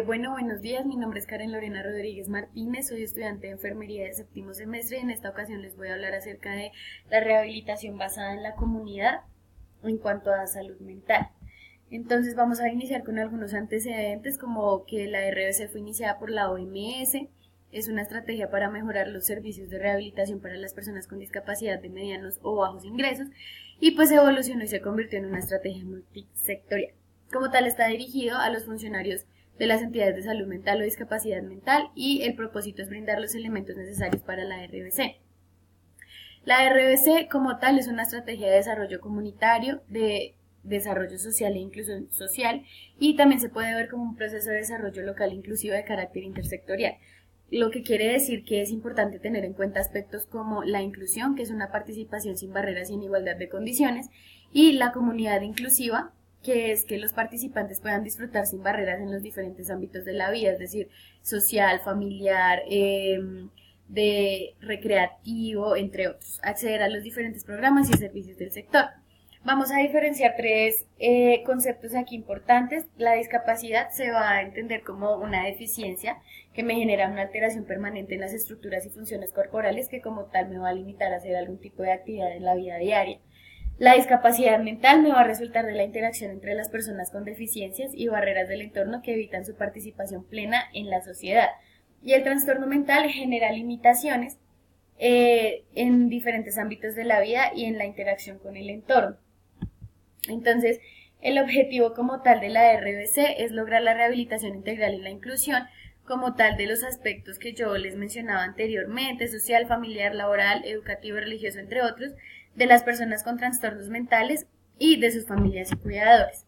Bueno, buenos días. Mi nombre es Karen Lorena Rodríguez Martínez. Soy estudiante de enfermería de séptimo semestre. En esta ocasión les voy a hablar acerca de la rehabilitación basada en la comunidad en cuanto a salud mental. Entonces vamos a iniciar con algunos antecedentes, como que la RBC fue iniciada por la OMS. Es una estrategia para mejorar los servicios de rehabilitación para las personas con discapacidad de medianos o bajos ingresos, y pues evolucionó y se convirtió en una estrategia multisectorial. Como tal, está dirigido a los funcionarios de las entidades de salud mental o discapacidad mental, y el propósito es brindar los elementos necesarios para la RBC. La RBC como tal es una estrategia de desarrollo comunitario, de desarrollo social e inclusión social, y también se puede ver como un proceso de desarrollo local inclusivo de carácter intersectorial, lo que quiere decir que es importante tener en cuenta aspectos como la inclusión, que es una participación sin barreras y en igualdad de condiciones, y la comunidad inclusiva, que es que los participantes puedan disfrutar sin barreras en los diferentes ámbitos de la vida, es decir, social, familiar, de recreativo, entre otros, acceder a los diferentes programas y servicios del sector. Vamos a diferenciar tres conceptos aquí importantes. La discapacidad se va a entender como una deficiencia que me genera una alteración permanente en las estructuras y funciones corporales que como tal me va a limitar a hacer algún tipo de actividad en la vida diaria. La discapacidad mental me va a resultar de la interacción entre las personas con deficiencias y barreras del entorno que evitan su participación plena en la sociedad. Y el trastorno mental genera limitaciones en diferentes ámbitos de la vida y en la interacción con el entorno. Entonces, el objetivo como tal de la RBC es lograr la rehabilitación integral y la inclusión como tal de los aspectos que yo les mencionaba anteriormente: social, familiar, laboral, educativo, religioso, entre otros, de las personas con trastornos mentales y de sus familias y cuidadores.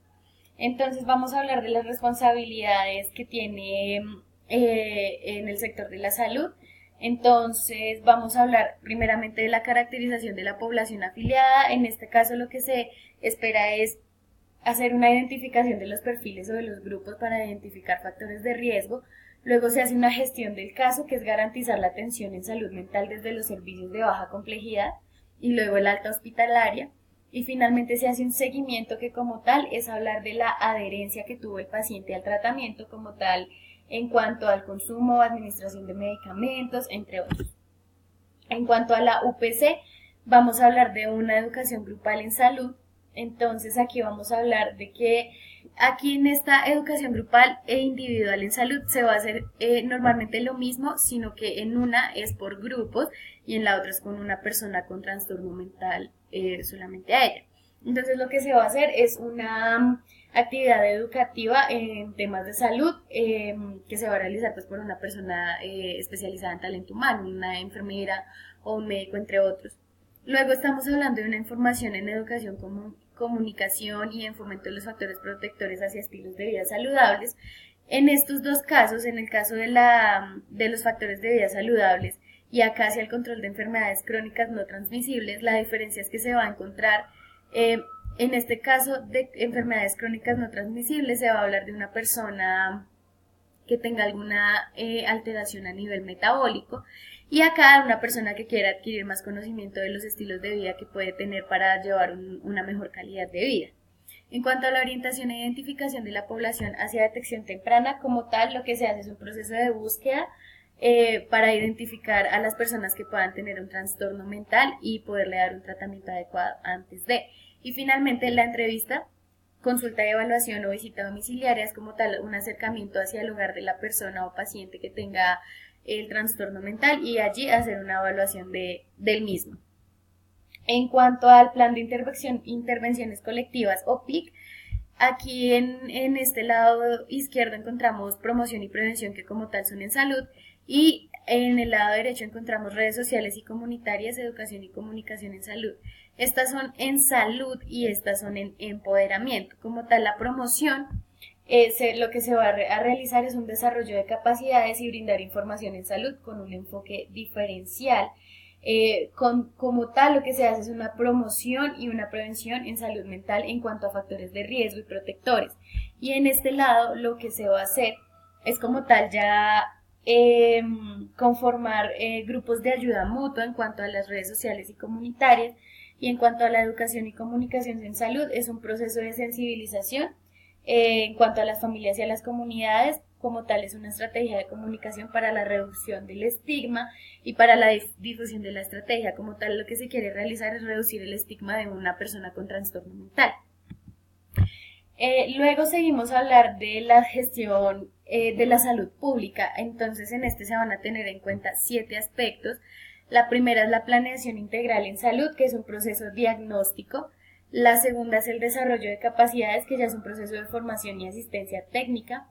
Entonces vamos a hablar de las responsabilidades que tiene en el sector de la salud. Entonces vamos a hablar primeramente de la caracterización de la población afiliada. En este caso lo que se espera es hacer una identificación de los perfiles o de los grupos para identificar factores de riesgo. Luego se hace una gestión del caso, que es garantizar la atención en salud mental desde los servicios de baja complejidad y luego el alta hospitalaria. Y finalmente se hace un seguimiento, que como tal es hablar de la adherencia que tuvo el paciente al tratamiento como tal en cuanto al consumo o administración de medicamentos, entre otros. En cuanto a la UPC, vamos a hablar de una educación grupal en salud. Entonces aquí vamos a hablar de que aquí en esta educación grupal e individual en salud se va a hacer normalmente lo mismo, sino que en una es por grupos y en la otra es con una persona con trastorno mental solamente a ella. Entonces lo que se va a hacer es una actividad educativa en temas de salud que se va a realizar pues por una persona especializada en talento humano, una enfermera o un médico, entre otros. Luego estamos hablando de una información en educación común, comunicación y en fomento de los factores protectores hacia estilos de vida saludables. En estos dos casos, en el caso de los factores de vida saludables y acá hacia el control de enfermedades crónicas no transmisibles, la diferencia es que se va a encontrar en este caso de enfermedades crónicas no transmisibles, se va a hablar de una persona que tenga alguna alteración a nivel metabólico, y acá una persona que quiera adquirir más conocimiento de los estilos de vida que puede tener para llevar una mejor calidad de vida. En cuanto a la orientación e identificación de la población hacia detección temprana, como tal, lo que se hace es un proceso de búsqueda para identificar a las personas que puedan tener un trastorno mental y poderle dar un tratamiento adecuado antes de. Y finalmente la entrevista, consulta de evaluación o visita domiciliaria es como tal un acercamiento hacia el hogar de la persona o paciente que tenga el trastorno mental y allí hacer una evaluación del mismo. En cuanto al plan de intervenciones colectivas o PIC, aquí en este lado izquierdo encontramos promoción y prevención, que como tal son en salud, y en el lado derecho encontramos redes sociales y comunitarias, educación y comunicación en salud. Estas son en salud y estas son en empoderamiento. Como tal, la promoción, lo que se va a realizar es un desarrollo de capacidades y brindar información en salud con un enfoque diferencial. Como tal, lo que se hace es una promoción y una prevención en salud mental en cuanto a factores de riesgo y protectores. Y en este lado lo que se va a hacer es como tal ya conformar grupos de ayuda mutua en cuanto a las redes sociales y comunitarias. Y en cuanto a la educación y comunicación en salud, es un proceso de sensibilización en cuanto a las familias y a las comunidades como tal es una estrategia de comunicación para la reducción del estigma y para la difusión de la estrategia. Como tal, lo que se quiere realizar es reducir el estigma de una persona con trastorno mental. Luego seguimos a hablar de la gestión de la salud pública. Entonces, en este se van a tener en cuenta 7 aspectos. La primera es la planeación integral en salud, que es un proceso diagnóstico. La segunda es el desarrollo de capacidades, que ya es un proceso de formación y asistencia técnica.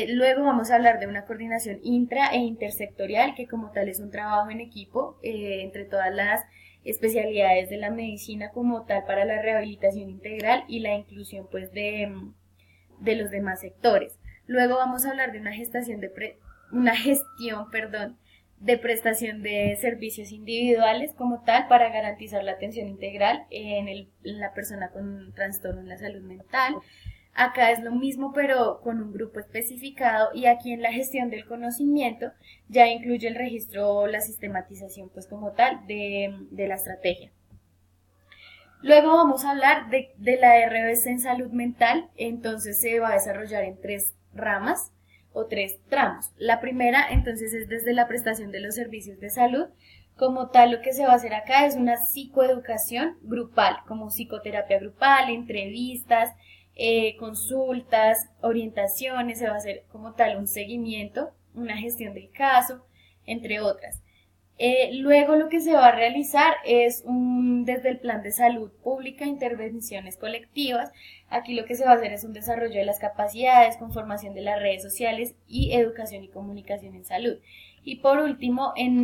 Luego vamos a hablar de una coordinación intra e intersectorial, que como tal es un trabajo en equipo entre todas las especialidades de la medicina como tal para la rehabilitación integral y la inclusión pues de los demás sectores. Luego vamos a hablar de una gestión de prestación de servicios individuales como tal para garantizar la atención integral en la persona con trastorno en la salud mental. Acá es lo mismo pero con un grupo especificado, y aquí en la gestión del conocimiento ya incluye el registro o la sistematización pues como tal de la estrategia. Luego vamos a hablar de la RBC en salud mental. Entonces se va a desarrollar en 3 ramas o 3 tramos. La primera entonces es desde la prestación de los servicios de salud. Como tal, lo que se va a hacer acá es una psicoeducación grupal, como psicoterapia grupal, entrevistas, consultas, orientaciones. Se va a hacer como tal un seguimiento, una gestión del caso, entre otras. Luego lo que se va a realizar es desde el plan de salud pública, intervenciones colectivas. Aquí lo que se va a hacer es un desarrollo de las capacidades, conformación de las redes sociales y educación y comunicación en salud. Y por último, en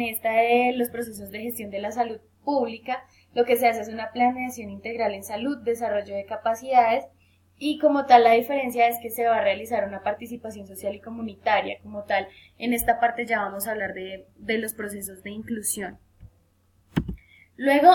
los procesos de gestión de la salud pública, lo que se hace es una planeación integral en salud, desarrollo de capacidades, y como tal la diferencia es que se va a realizar una participación social y comunitaria. Como tal, en esta parte ya vamos a hablar de los procesos de inclusión. Luego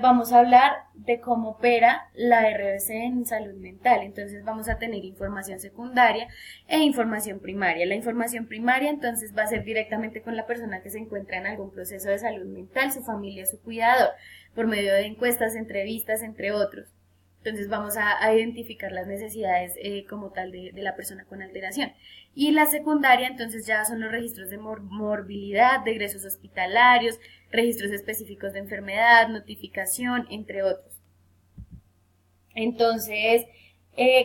vamos a hablar de cómo opera la RBC en salud mental. Entonces vamos a tener información secundaria e información primaria. La información primaria entonces va a ser directamente con la persona que se encuentra en algún proceso de salud mental, su familia, su cuidador, por medio de encuestas, entrevistas, entre otros. Entonces vamos a identificar las necesidades como tal de la persona con alteración. Y la secundaria entonces ya son los registros de morbilidad, de egresos hospitalarios, registros específicos de enfermedad, notificación, entre otros. Entonces,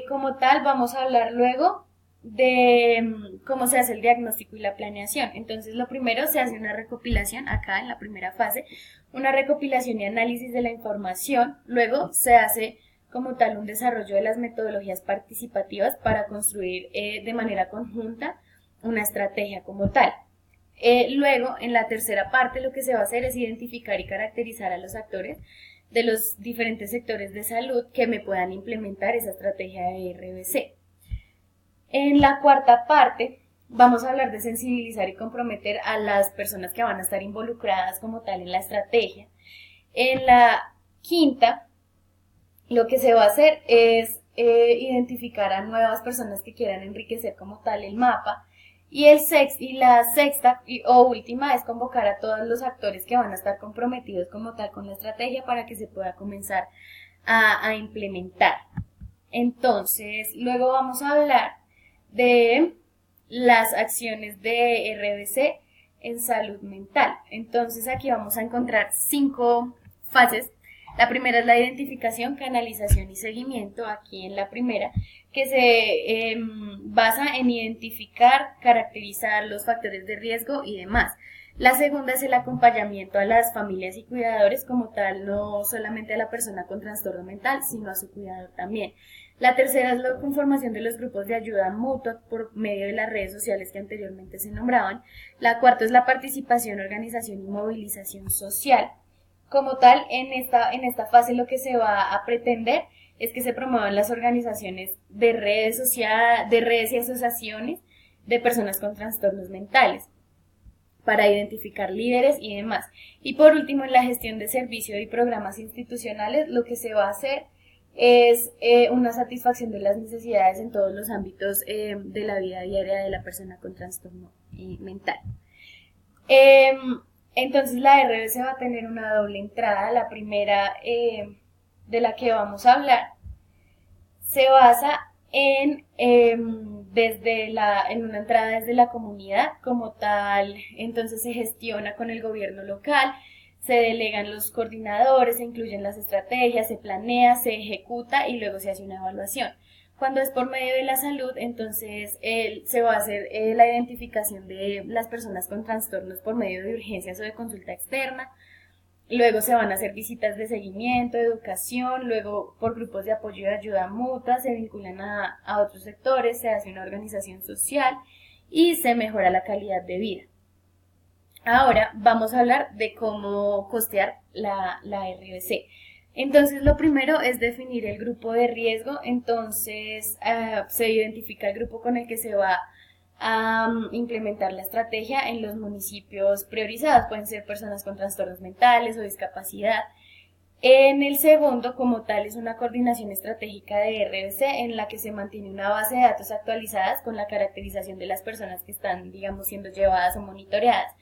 como tal, vamos a hablar luego de cómo se hace el diagnóstico y la planeación. Entonces, lo primero, se hace una recopilación, acá en la primera fase, una recopilación y análisis de la información. Luego se hace como tal un desarrollo de las metodologías participativas para construir de manera conjunta una estrategia como tal. Luego, en la tercera parte, lo que se va a hacer es identificar y caracterizar a los actores de los diferentes sectores de salud que me puedan implementar esa estrategia de RBC. En la cuarta parte, vamos a hablar de sensibilizar y comprometer a las personas que van a estar involucradas como tal en la estrategia. En la quinta, lo que se va a hacer es identificar a nuevas personas que quieran enriquecer como tal el mapa. Y la sexta o última es convocar a todos los actores que van a estar comprometidos como tal con la estrategia para que se pueda comenzar a implementar. Entonces, luego vamos a hablar de las acciones de RBC en salud mental. Entonces, aquí vamos a encontrar 5 fases. La primera es la identificación, canalización y seguimiento, aquí en la primera, que se basa en identificar, caracterizar los factores de riesgo y demás. La segunda es el acompañamiento a las familias y cuidadores como tal, no solamente a la persona con trastorno mental, sino a su cuidador también. La tercera es la conformación de los grupos de ayuda mutua por medio de las redes sociales que anteriormente se nombraban. La cuarta es la participación, organización y movilización social. Como tal, en esta fase lo que se va a pretender es que se promuevan las organizaciones de redes y asociaciones de personas con trastornos mentales para identificar líderes y demás. Y por último, en la gestión de servicios y programas institucionales, lo que se va a hacer es una satisfacción de las necesidades en todos los ámbitos de la vida diaria de la persona con trastorno mental. Entonces la RBC va a tener una doble entrada. La primera de la que vamos a hablar se basa en en una entrada desde la comunidad como tal, entonces se gestiona con el gobierno local, se delegan los coordinadores, se incluyen las estrategias, se planea, se ejecuta y luego se hace una evaluación. Cuando es por medio de la salud, entonces se va a hacer la identificación de las personas con trastornos por medio de urgencias o de consulta externa. Luego se van a hacer visitas de seguimiento, de educación, luego por grupos de apoyo y de ayuda mutua, se vinculan a otros sectores, se hace una organización social y se mejora la calidad de vida. Ahora vamos a hablar de cómo costear la RBC. Entonces, lo primero es definir el grupo de riesgo. Entonces, se identifica el grupo con el que se va a implementar la estrategia en los municipios priorizados. Pueden ser personas con trastornos mentales o discapacidad. En el segundo, como tal, es una coordinación estratégica de RBC en la que se mantiene una base de datos actualizadas con la caracterización de las personas que están, digamos, siendo llevadas o monitoreadas.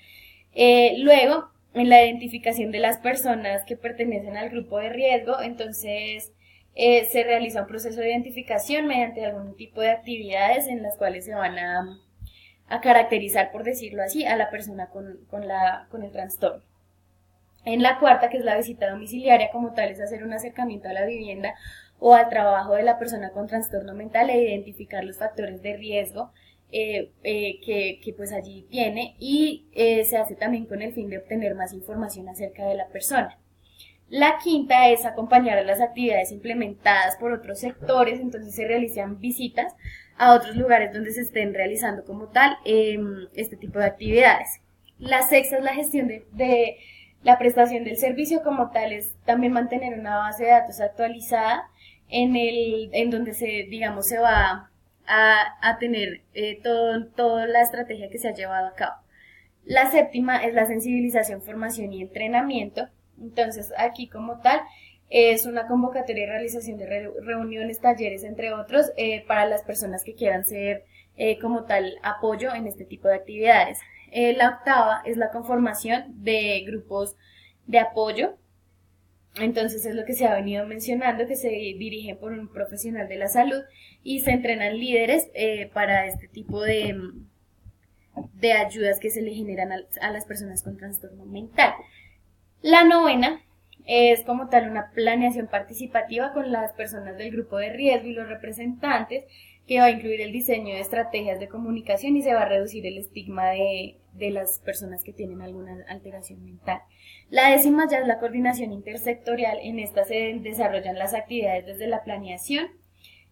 Luego, en la identificación de las personas que pertenecen al grupo de riesgo, entonces se realiza un proceso de identificación mediante algún tipo de actividades en las cuales se van a caracterizar, por decirlo así, a la persona con el trastorno. En la cuarta, que es la visita domiciliaria, como tal, es hacer un acercamiento a la vivienda o al trabajo de la persona con trastorno mental e identificar los factores de riesgo que pues allí tiene y se hace también con el fin de obtener más información acerca de la persona. La quinta es acompañar a las actividades implementadas por otros sectores, entonces se realizan visitas a otros lugares donde se estén realizando como tal este tipo de actividades. La sexta es la gestión de la prestación del servicio como tal, es también mantener una base de datos actualizada en donde digamos, se va a tener toda la estrategia que se ha llevado a cabo. La séptima es la sensibilización, formación y entrenamiento. Entonces, aquí como tal, es una convocatoria y realización de reuniones, talleres, entre otros, para las personas que quieran ser como tal apoyo en este tipo de actividades. La octava es la conformación de grupos de apoyo. Entonces es lo que se ha venido mencionando, que se dirigen por un profesional de la salud y se entrenan líderes para este tipo de ayudas que se le generan a las personas con trastorno mental. La novena es como tal una planeación participativa con las personas del grupo de riesgo y los representantes, que va a incluir el diseño de estrategias de comunicación y se va a reducir el estigma de las personas que tienen alguna alteración mental. La décima ya es la coordinación intersectorial. En esta se desarrollan las actividades desde la planeación.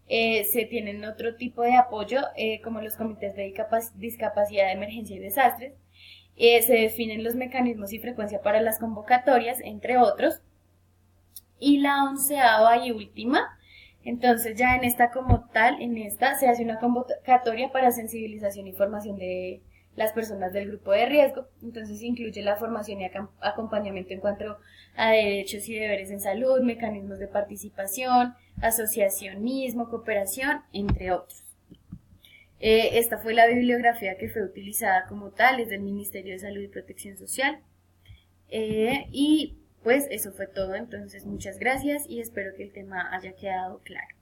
Se tienen otro tipo de apoyo como los comités de discapacidad, de emergencia y desastres. Se definen los mecanismos y frecuencia para las convocatorias, entre otros. Y la onceava y última, entonces ya en esta como tal, en esta se hace una convocatoria para sensibilización y formación de las personas del grupo de riesgo. Entonces incluye la formación y acompañamiento en cuanto a derechos y deberes en salud, mecanismos de participación, asociacionismo, cooperación, entre otros. Esta fue la bibliografía que fue utilizada como tal, es del Ministerio de Salud y Protección Social. Y pues eso fue todo, entonces muchas gracias y espero que el tema haya quedado claro.